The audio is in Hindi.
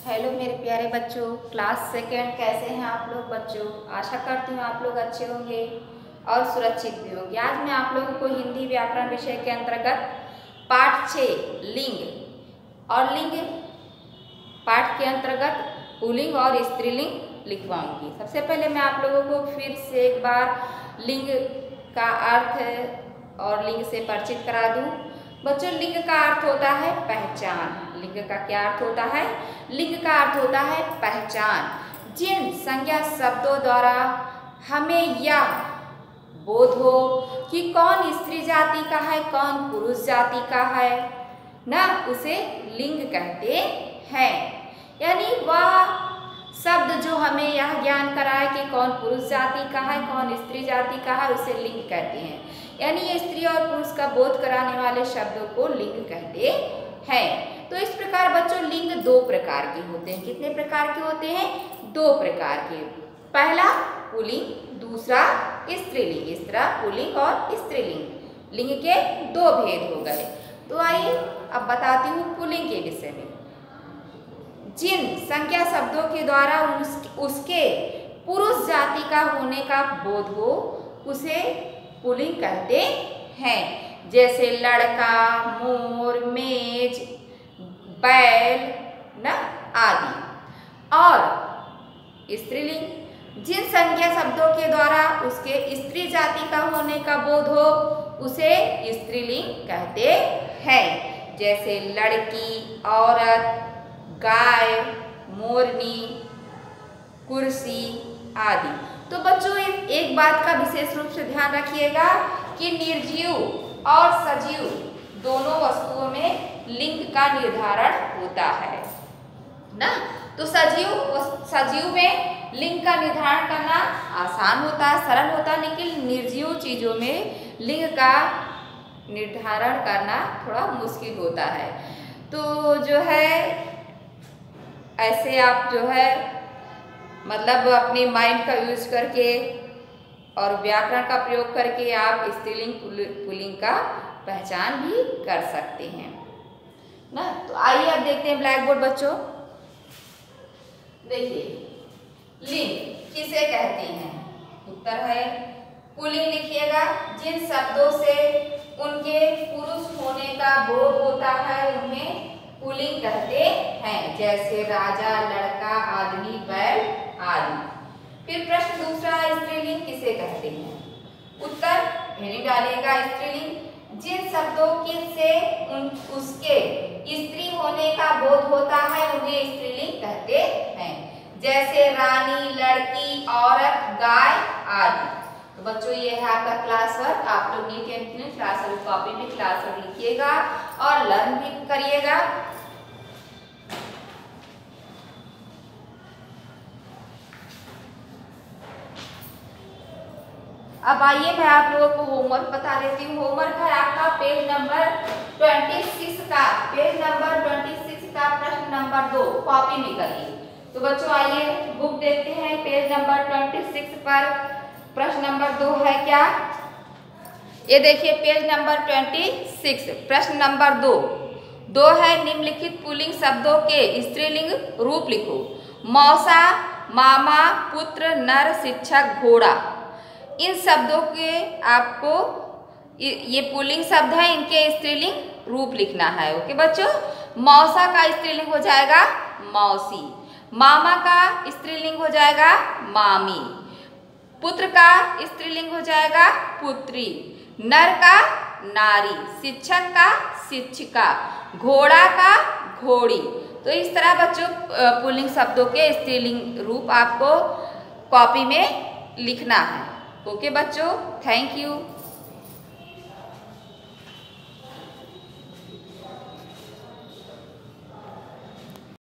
हेलो मेरे प्यारे बच्चों, क्लास सेकेंड कैसे हैं आप लोग बच्चों। आशा करती हूँ आप लोग अच्छे होंगे और सुरक्षित भी होंगे। आज मैं आप लोगों को हिंदी व्याकरण विषय के अंतर्गत पाठ 6 लिंग और लिंग पाठ के अंतर्गत पुल्लिंग और स्त्रीलिंग लिखवाऊंगी। सबसे पहले मैं आप लोगों को फिर से एक बार लिंग का अर्थ और लिंग से परिचित करा दूं। बच्चों, लिंग का अर्थ होता है पहचान। लिंग का क्या अर्थ होता है? लिंग का अर्थ होता है पहचान। जिन संज्ञा शब्दों द्वारा हमें यह बोध हो कि कौन स्त्री जाति का है, कौन पुरुष जाति का है ना, उसे लिंग कहते हैं। यानी वह शब्द जो हमें यह ज्ञान कराए कि कौन पुरुष जाति का है, कौन स्त्री जाति का है, उसे लिंग कहते हैं। यानी ये स्त्री और पुरुष का बोध कराने वाले शब्दों को लिंग कहते हैं। तो इस प्रकार बच्चों लिंग दो प्रकार के होते हैं। कितने प्रकार के होते हैं? दो प्रकार के। पहला पुल्लिंग, दूसरा स्त्रीलिंग। इस तरह पुल्लिंग और स्त्रीलिंग लिंग के दो भेद हो गए। तो आइए अब बताती हूँ पुल्लिंग के विषय में। जिन संज्ञा शब्दों के द्वारा उसके पुरुष जाति का होने का बोध हो उसे पुल्लिंग कहते हैं। जैसे लड़का, मोर, मेज, बैल न आदि। और स्त्रीलिंग, जिन संज्ञा शब्दों के द्वारा उसके स्त्री जाति का होने का बोध हो उसे स्त्रीलिंग कहते हैं। जैसे लड़की, औरत, गाय, मोरनी, कुर्सी आदि। तो बच्चों एक बात का विशेष रूप से ध्यान रखिएगा कि निर्जीव और सजीव दोनों वस्तुओं में लिंग का निर्धारण होता है ना। तो सजीव में लिंग का निर्धारण करना आसान होता है, सरल होता है, लेकिन निर्जीव चीजों में लिंग का निर्धारण करना थोड़ा मुश्किल होता है। तो जो है ऐसे आप जो है मतलब अपने माइंड का यूज करके और व्याकरण का प्रयोग करके आप स्त्रीलिंग पुल्लिंग का पहचान भी कर सकते हैं ना। तो आइए अब देखते हैं ब्लैक बोर्ड बच्चों। देखिए लिंग किसे कहते हैं? उत्तर है पुल्लिंग लिखिएगा जिन शब्दों से उनके पुरुष होने का बोध होता है उन्हें पुल्लिंग कहते हैं। जैसे राजा, लड़का, आदमी, बैल आदि। फिर प्रश्न दूसरा, स्त्रीलिंग किसे कहते हैं? उत्तर हेडिंग डालेगा स्त्रीलिंग जिन शब्दों से उसके स्त्री होने का बोध होता है उन्हें स्त्रीलिंग कहते हैं। जैसे रानी, लड़की, औरत, गाय आदि। तो बच्चों ये है आपका क्लास वर्क। आप लोग neat and clean class work copy में क्लास वर्क लिखिएगा और लर्न भी करिएगा। अब आइए मैं आप लोगों को होमवर्क बता देती हूँ। होमवर्क है आपका पेज नंबर 26 का, पेज नंबर 26 का प्रश्न नंबर 2 कॉपी में करिए। तो बच्चों आइए बुक देखते हैं। पेज नंबर 26 पर प्रश्न नंबर 2 है क्या? ये देखिए पेज नंबर 26 प्रश्न नंबर 2 है निम्नलिखित पुल्लिंग शब्दों के स्त्रीलिंग रूप लिखो। मौसा, मामा, पुत्र, नर, शिक्षक, घोड़ा। इन शब्दों के आपको ये पुल्लिंग शब्द है, इनके स्त्रीलिंग रूप लिखना है। ओके बच्चों, मौसा का स्त्रीलिंग हो जाएगा मौसी, मामा का स्त्रीलिंग हो जाएगा मामी, पुत्र का स्त्रीलिंग हो जाएगा पुत्री, नर का नारी, शिक्षक का शिक्षिका, घोड़ा का घोड़ी। तो इस तरह बच्चों पुल्लिंग शब्दों के स्त्रीलिंग रूप आपको कॉपी में लिखना है। ओके बच्चों, थैंक यू।